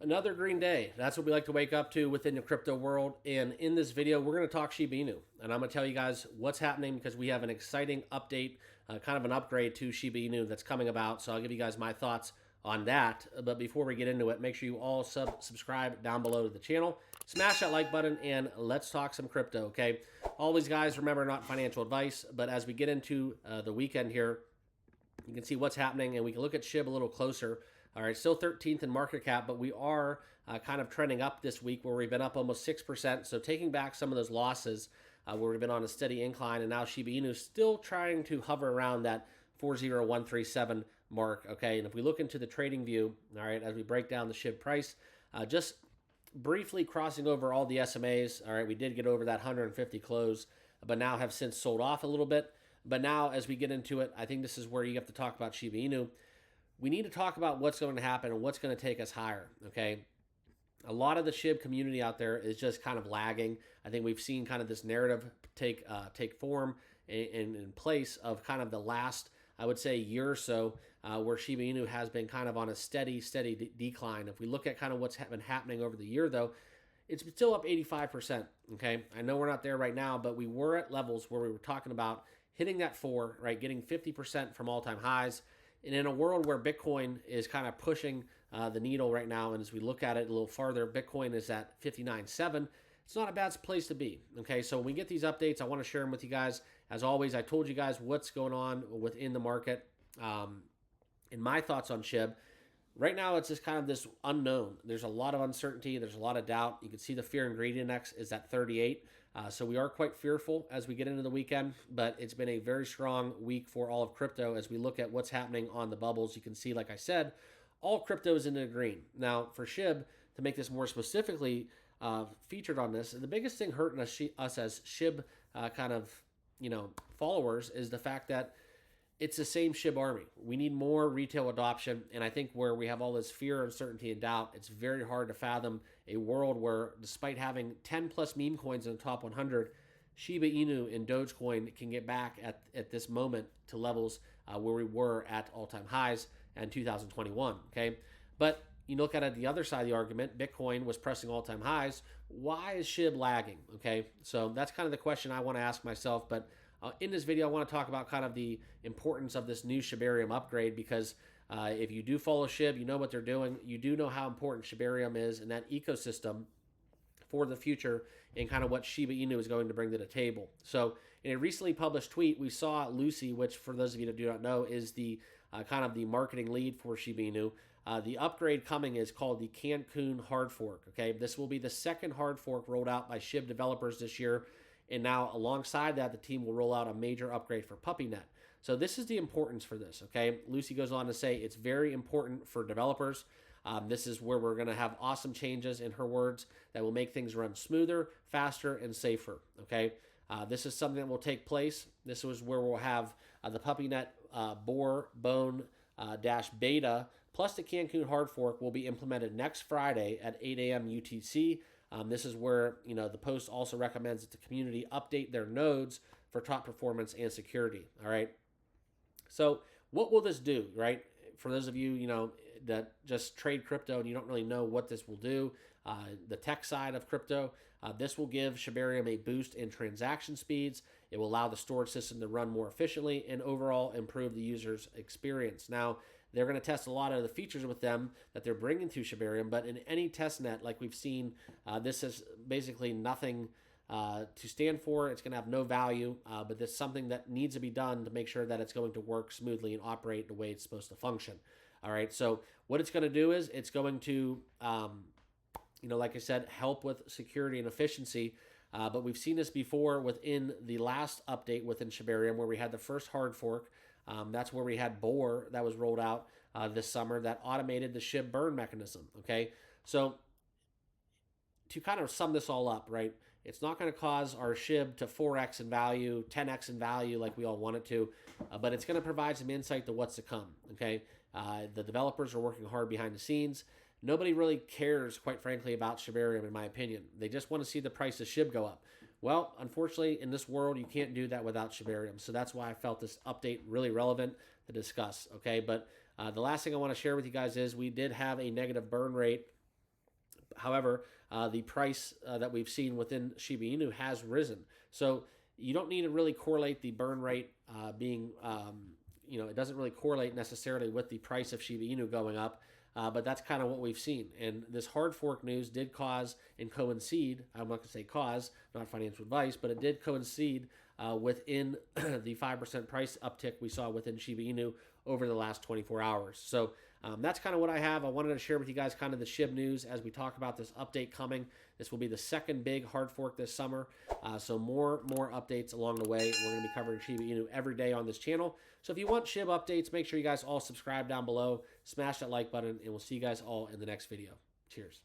Another green day. That's what we like to wake up to within the crypto world. And in this video, we're going to talk Shiba Inu. And I'm going to tell you guys what's happening because we have an exciting update, kind of an upgrade to Shiba Inu that's coming about. So I'll give you guys my thoughts on that. But before we get into it, make sure you all subscribe down below to the channel. Smash that like button and let's talk some crypto, okay? Always, guys, remember, not financial advice. But as we get into the weekend here, you can see what's happening and we can look at Shib a little closer. All right, still 13th in market cap, but we are kind of trending up this week where we've been up almost 6%. So taking back some of those losses where we've been on a steady incline, and now Shiba Inu is still trying to hover around that 40137 mark. Okay, and if we look into the trading view, all right, as we break down the Shib price, just briefly crossing over all the SMAs. All right, we did get over that 150 close, but now have since sold off a little bit. But now as we get into it, I think this is where you have to talk about Shiba Inu. We need to talk about what's going to happen and what's going to take us higher, okay? A lot of the SHIB community out there is just kind of lagging. I think we've seen kind of this narrative take form in place of kind of the last, I would say, year or so, where Shiba Inu has been kind of on a steady decline. If we look at kind of what's been happening over the year, though, it's still up 85%, okay? I know we're not there right now, but we were at levels where we were talking about hitting that 4, right, getting 50% from all-time highs. And in a world where Bitcoin is kind of pushing the needle right now, and as we look at it a little farther, Bitcoin is at 59.7. It's not a bad place to be. Okay, so when we get these updates, I want to share them with you guys. As always, I told you guys what's going on within the market and my thoughts on SHIB. Right now, it's just kind of this unknown. There's a lot of uncertainty. There's a lot of doubt. You can see the fear and greed index is at 38. So we are quite fearful as we get into the weekend, but it's been a very strong week for all of crypto as we look at what's happening on the bubbles. You can see, like I said, all crypto is in the green. Now, for SHIB, to make this more specifically featured on this, the biggest thing hurting us as SHIB kind of, followers is the fact that it's the same SHIB army. We need more retail adoption, and I think where we have all this fear, uncertainty, and doubt, it's very hard to fathom a world where, despite having 10 plus meme coins in the top 100, Shiba Inu and Dogecoin can get back at this moment to levels where we were at all-time highs in 2021, okay? But you look at it the other side of the argument, Bitcoin was pressing all-time highs. Why is SHIB lagging, okay? So that's kind of the question I want to ask myself, but in this video, I want to talk about kind of the importance of this new SHIBARIUM upgrade because if you do follow SHIB, you know what they're doing. You do know how important SHIBARIUM is in that ecosystem for the future and kind of what Shiba Inu is going to bring to the table. So in a recently published tweet, we saw Lucy, which for those of you that do not know is the kind of the marketing lead for Shiba Inu. The upgrade coming is called the Cancun hard fork. Okay, this will be the second hard fork rolled out by SHIB developers this year. And now, alongside that, the team will roll out a major upgrade for PuppyNet. So this is the importance for this, okay? Lucy goes on to say it's very important for developers. This is where we're going to have awesome changes, in her words, that will make things run smoother, faster, and safer, okay? This is something that will take place. This is where we'll have the PuppyNet bone dash beta plus the Cancun hard fork will be implemented next Friday at 8 a.m. UTC. This is where, the post also recommends that the community update their nodes for top performance and security. All right. So what will this do, right? For those of you, that just trade crypto and you don't really know what this will do, the tech side of crypto, this will give SHIBARIUM a boost in transaction speeds. It will allow the storage system to run more efficiently and overall improve the user's experience. Now, they're going to test a lot of the features with them that they're bringing to SHIBARIUM, but in any test net, like we've seen, this is basically nothing to stand for. It's going to have no value, but it's something that needs to be done to make sure that it's going to work smoothly and operate the way it's supposed to function. All right, so what it's going to do is it's going to, like I said, help with security and efficiency. But we've seen this before within the last update within SHIBARIUM where we had the first hard fork. That's where we had Bohr that was rolled out this summer that automated the SHIB burn mechanism, okay? So to kind of sum this all up, right, it's not going to cause our SHIB to 4x in value, 10x in value like we all want it to, but it's going to provide some insight to what's to come, okay? The developers are working hard behind the scenes. Nobody really cares, quite frankly, about SHIBARIUM, in my opinion. They just want to see the price of SHIB go up. Well, unfortunately, in this world, you can't do that without SHIBARIUM. So that's why I felt this update really relevant to discuss, okay? But the last thing I want to share with you guys is we did have a negative burn rate However, the price that we've seen within Shiba Inu has risen. So you don't need to really correlate the burn rate being, it doesn't really correlate necessarily with the price of Shiba Inu going up. But that's kind of what we've seen. And this hard fork news did cause and coincide, I'm not going to say cause, not financial advice, but it did coincide within the 5% price uptick we saw within Shiba Inu over the last 24 hours. So that's kind of what I have. I wanted to share with you guys kind of the SHIB news as we talk about this update coming. This will be the second big hard fork this summer. So more updates along the way. We're going to be covering Shiba Inu every day on this channel. So if you want SHIB updates, make sure you guys all subscribe down below. Smash that like button, and we'll see you guys all in the next video. Cheers.